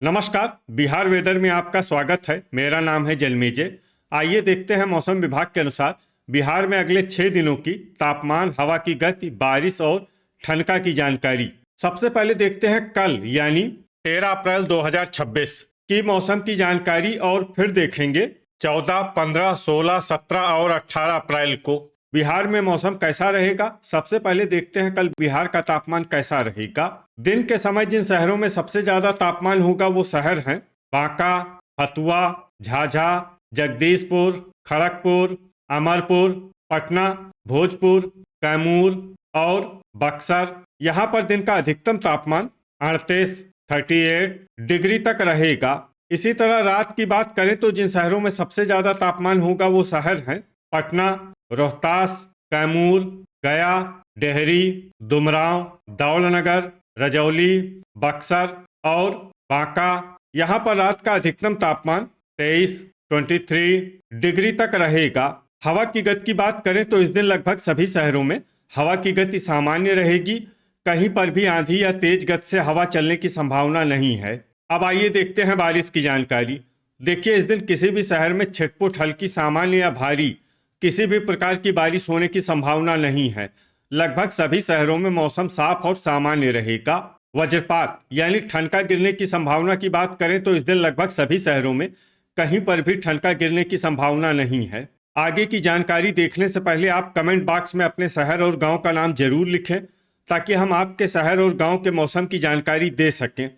नमस्कार। बिहार वेदर में आपका स्वागत है। मेरा नाम है जन्मेजय। आइए देखते हैं मौसम विभाग के अनुसार बिहार में अगले 6 दिनों की तापमान, हवा की गति, बारिश और ठनका की जानकारी। सबसे पहले देखते हैं कल यानी 13 अप्रैल 2026 की मौसम की जानकारी और फिर देखेंगे 14, 15, 16, 17 और 18 अप्रैल को बिहार में मौसम कैसा रहेगा। सबसे पहले देखते हैं कल बिहार का तापमान कैसा रहेगा। दिन के समय जिन शहरों में सबसे ज्यादा तापमान होगा वो शहर हैं बांका, हथुआ, झाझा, जगदीशपुर, खड़गपुर, अमरपुर, पटना, भोजपुर, कैमूर और बक्सर। यहाँ पर दिन का अधिकतम तापमान 38 डिग्री तक रहेगा। इसी तरह रात की बात करें तो जिन शहरों में सबसे ज्यादा तापमान होगा वो शहर हैं पटना, रोहतास, कैमूर, गया, डेहरी, दुमराव, दौलनगर, रजौली, बक्सर और बांका। यहाँ पर रात का अधिकतम तापमान 23 डिग्री तक रहेगा। हवा की गति की बात करें तो इस दिन लगभग सभी शहरों में हवा की गति सामान्य रहेगी। कहीं पर भी आंधी या तेज गति से हवा चलने की संभावना नहीं है। अब आइए देखते हैं बारिश की जानकारी। देखिए, इस दिन किसी भी शहर में छिटपुट, हल्की, सामान्य या भारी किसी भी प्रकार की बारिश होने की संभावना नहीं है। लगभग सभी शहरों में मौसम साफ और सामान्य रहेगा। वज्रपात यानी ठनका गिरने की संभावना की बात करें तो इस दिन लगभग सभी शहरों में कहीं पर भी ठनका गिरने की संभावना नहीं है। आगे की जानकारी देखने से पहले आप कमेंट बॉक्स में अपने शहर और गांव का नाम जरूर लिखें ताकि हम आपके शहर और गांव के मौसम की जानकारी दे सकें।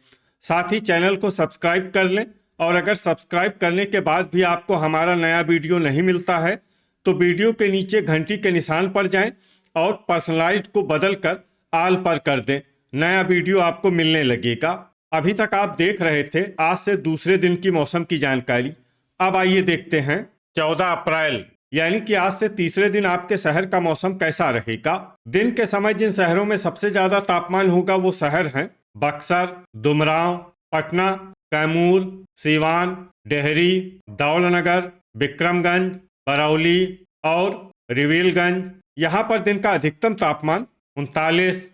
साथ ही चैनल को सब्सक्राइब कर लें और अगर सब्सक्राइब करने के बाद भी आपको हमारा नया वीडियो नहीं मिलता है तो वीडियो के नीचे घंटी के निशान पर जाएं और पर्सनलाइज्ड को बदलकर आल पर कर दें। नया वीडियो आपको मिलने लगेगा। अभी तक आप देख रहे थे आज से दूसरे दिन की मौसम की जानकारी। अब आइए देखते हैं 14 अप्रैल यानी कि आज से तीसरे दिन आपके शहर का मौसम कैसा रहेगा। दिन के समय जिन शहरों में सबसे ज्यादा तापमान होगा वो शहर हैं बक्सर, दुमराव, पटना, कैमूर, सीवान, डेहरी, दौलनगर, विक्रमगंज, बरौली और रिविलगंज। यहाँ पर दिन का अधिकतम तापमान 39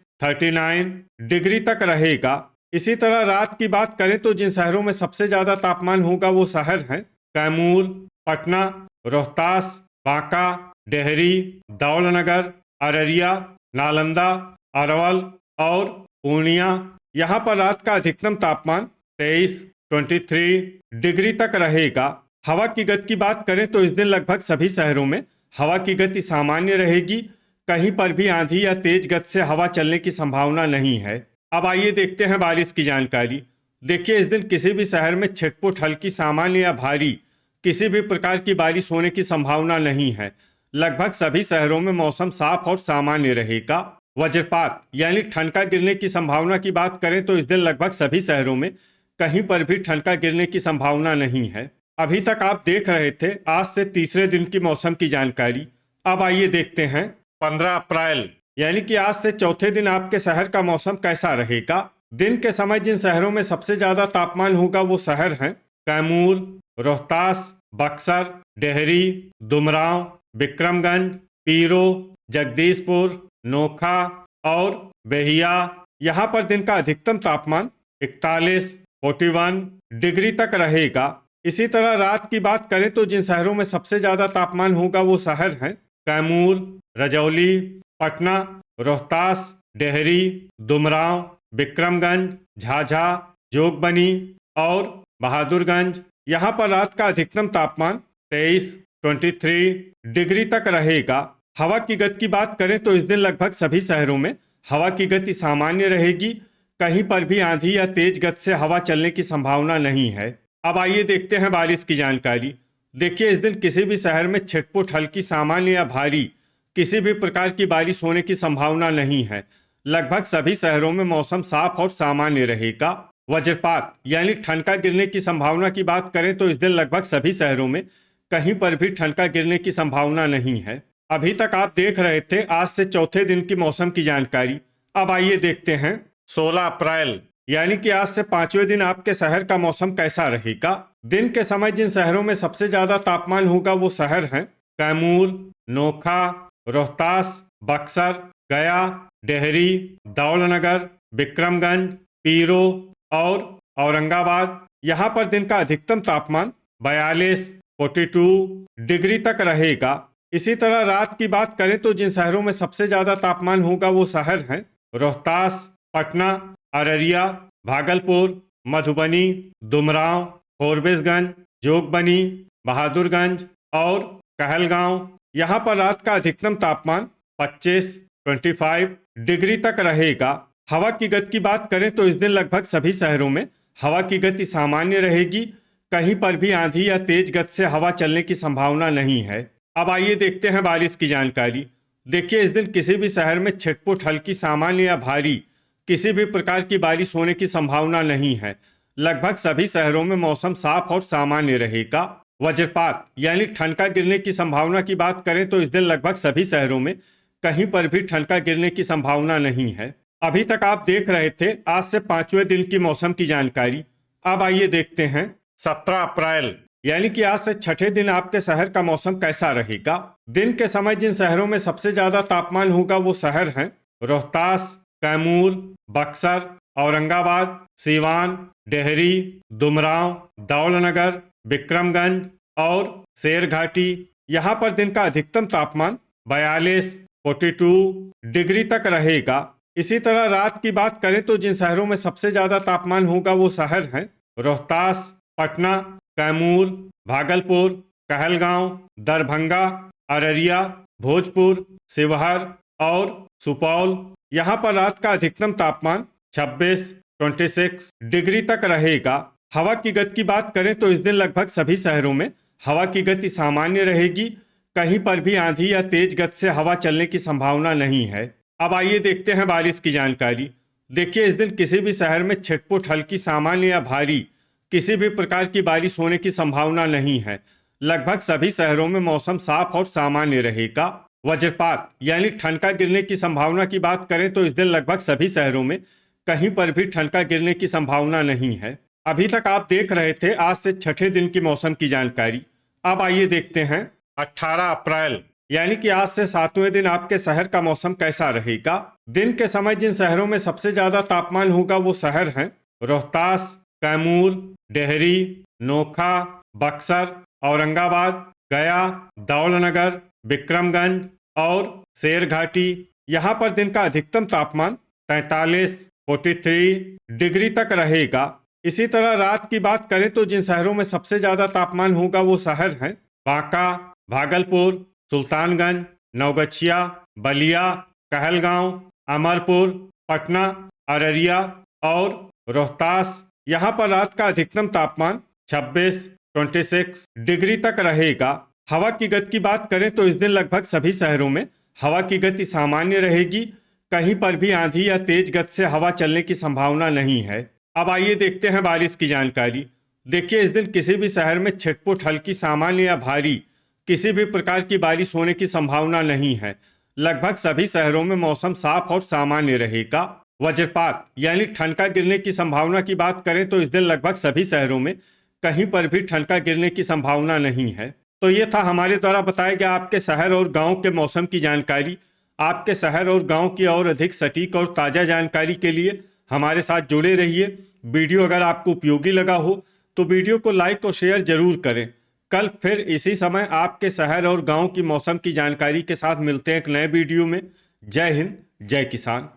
डिग्री तक रहेगा। इसी तरह रात की बात करें तो जिन शहरों में सबसे ज्यादा तापमान होगा वो शहर हैं कैमूर, पटना, रोहतास, बांका, डेहरी, दौलनगर, अररिया, नालंदा, अरवल और पूर्णिया। यहाँ पर रात का अधिकतम तापमान 23 डिग्री तक रहेगा। हवा की गति की बात करें तो इस दिन लगभग सभी शहरों में हवा की गति सामान्य रहेगी। कहीं पर भी आंधी या तेज गति से हवा चलने की संभावना नहीं है। अब आइए देखते हैं बारिश की जानकारी। देखिए, इस दिन किसी भी शहर में छिटपुट, हल्की, सामान्य या भारी किसी भी प्रकार की बारिश होने की संभावना नहीं है। लगभग सभी शहरों में मौसम साफ और सामान्य रहेगा। वज्रपात यानी ठनका गिरने की संभावना की बात करें तो इस दिन लगभग सभी शहरों में कहीं पर भी ठनका गिरने की संभावना नहीं है। अभी तक आप देख रहे थे आज से तीसरे दिन की मौसम की जानकारी। अब आइए देखते हैं 15 अप्रैल यानी कि आज से चौथे दिन आपके शहर का मौसम कैसा रहेगा। दिन के समय जिन शहरों में सबसे ज्यादा तापमान होगा वो शहर हैं कैमूर, रोहतास, बक्सर, डेहरी, दुमराव, विक्रमगंज, पीरो, जगदीशपुर, नोखा और बेहिया। यहाँ पर दिन का अधिकतम तापमान 41 डिग्री तक रहेगा। इसी तरह रात की बात करें तो जिन शहरों में सबसे ज्यादा तापमान होगा वो शहर हैं कैमूर, रजौली, पटना, रोहतास, डेहरी, दुमराव, विक्रमगंज, झाझा, जोगबनी और बहादुरगंज। यहाँ पर रात का अधिकतम तापमान 23 डिग्री तक रहेगा। हवा की गति की बात करें तो इस दिन लगभग सभी शहरों में हवा की गति सामान्य रहेगी। कहीं पर भी आंधी या तेज गति से हवा चलने की संभावना नहीं है। अब आइए देखते हैं बारिश की जानकारी। देखिए, इस दिन किसी भी शहर में छिटपुट, हल्की, सामान्य या भारी किसी भी प्रकार की बारिश होने की संभावना नहीं है। लगभग सभी शहरों में मौसम साफ और सामान्य रहेगा। वज्रपात यानी ठनका गिरने की संभावना की बात करें तो इस दिन लगभग सभी शहरों में कहीं पर भी ठनका गिरने की संभावना नहीं है। अभी तक आप देख रहे थे आज से चौथे दिन की मौसम की जानकारी। अब आइए देखते हैं 16 अप्रैल यानी कि आज से पांचवें दिन आपके शहर का मौसम कैसा रहेगा। दिन के समय जिन शहरों में सबसे ज्यादा तापमान होगा वो शहर हैं कैमूर, नोखा, रोहतास, बक्सर, गया, डेहरी, दौलनगर, विक्रमगंज, पीरो और औरंगाबाद, यहाँ पर दिन का अधिकतम तापमान 42 डिग्री तक रहेगा। इसी तरह रात की बात करें तो जिन शहरों में सबसे ज्यादा तापमान होगा वो शहर हैं रोहतास, पटना, अररिया, भागलपुर, मधुबनी, डुमरांव, फोरबिसगंज, जोगबनी, बहादुरगंज और कहलगांव। यहाँ पर रात का अधिकतम तापमान 25 डिग्री तक रहेगा। हवा की गति की बात करें तो इस दिन लगभग सभी शहरों में हवा की गति सामान्य रहेगी। कहीं पर भी आंधी या तेज गति से हवा चलने की संभावना नहीं है। अब आइए देखते हैं बारिश की जानकारी। देखिए, इस दिन किसी भी शहर में छिटपुट, हल्की, सामान्य या भारी किसी भी प्रकार की बारिश होने की संभावना नहीं है। लगभग सभी शहरों में मौसम साफ और सामान्य रहेगा। वज्रपात यानी ठनका गिरने की संभावना की बात करें तो इस दिन लगभग सभी शहरों में कहीं पर भी ठनका गिरने की संभावना नहीं है। अभी तक आप देख रहे थे आज से 5वें दिन की मौसम की जानकारी। अब आइए देखते हैं 17 अप्रैल यानी कि आज से छठे दिन आपके शहर का मौसम कैसा रहेगा। दिन के समय जिन शहरों में सबसे ज्यादा तापमान होगा वो शहर हैं रोहतास, कैमूर, बक्सर, औरंगाबाद, सीवान, डेहरी, डुमरांव, दौलनगर, विक्रमगंज और शेरघाटी। यहाँ पर दिन का अधिकतम तापमान 42 डिग्री तक रहेगा। इसी तरह रात की बात करें तो जिन शहरों में सबसे ज्यादा तापमान होगा वो शहर हैं रोहतास, पटना, कैमूर, भागलपुर, कहलगांव, दरभंगा, अररिया, भोजपुर, शिवहर और सुपौल। यहाँ पर रात का अधिकतम तापमान 26 डिग्री तक रहेगा। हवा की गति की बात करें तो इस दिन लगभग सभी शहरों में हवा की गति सामान्य रहेगी। कहीं पर भी आंधी या तेज गति से हवा चलने की संभावना नहीं है। अब आइए देखते हैं बारिश की जानकारी। देखिए, इस दिन किसी भी शहर में छिटपुट, हल्की, सामान्य या भारी किसी भी प्रकार की बारिश होने की संभावना नहीं है। लगभग सभी शहरों में मौसम साफ और सामान्य रहेगा। वज्रपात यानी ठनका गिरने की संभावना की बात करें तो इस दिन लगभग सभी शहरों में कहीं पर भी ठनका गिरने की संभावना नहीं है। अभी तक आप देख रहे थे आज से छठे दिन की मौसम की जानकारी। अब आइए देखते हैं 18 अप्रैल यानी कि आज से 7वें दिन आपके शहर का मौसम कैसा रहेगा। दिन के समय जिन शहरों में सबसे ज्यादा तापमान होगा वो शहर हैं रोहतास, कैमूर, डेहरी, नोखा, बक्सर, औरंगाबाद, गया, दौलनगर, विक्रमगंज और शेरघाटी। यहाँ पर दिन का अधिकतम तापमान 43 डिग्री तक रहेगा। इसी तरह रात की बात करें तो जिन शहरों में सबसे ज्यादा तापमान होगा वो शहर हैं बांका, भागलपुर, सुल्तानगंज, नवगछिया, बलिया, कहलगांव, अमरपुर, पटना, अररिया और रोहतास। यहाँ पर रात का अधिकतम तापमान 26 डिग्री तक रहेगा। हवा की गति की बात करें तो इस दिन लगभग सभी शहरों में हवा की गति सामान्य रहेगी। कहीं पर भी आंधी या तेज गति से हवा चलने की संभावना नहीं है। अब आइए देखते हैं बारिश की जानकारी। देखिए, इस दिन किसी भी शहर में छिटपुट, हल्की, सामान्य या भारी किसी भी प्रकार की बारिश होने की संभावना नहीं है। लगभग सभी शहरों में मौसम साफ और सामान्य रहेगा। वज्रपात यानी ठनका गिरने की संभावना की बात करें तो इस दिन लगभग सभी शहरों में कहीं पर भी ठनका गिरने की संभावना नहीं है। तो ये था हमारे द्वारा बताया गया आपके शहर और गांव के मौसम की जानकारी। आपके शहर और गांव की और अधिक सटीक और ताज़ा जानकारी के लिए हमारे साथ जुड़े रहिए। वीडियो अगर आपको उपयोगी लगा हो तो वीडियो को लाइक और शेयर जरूर करें। कल फिर इसी समय आपके शहर और गांव की मौसम की जानकारी के साथ मिलते हैं एक नए वीडियो में। जय हिंद, जय किसान।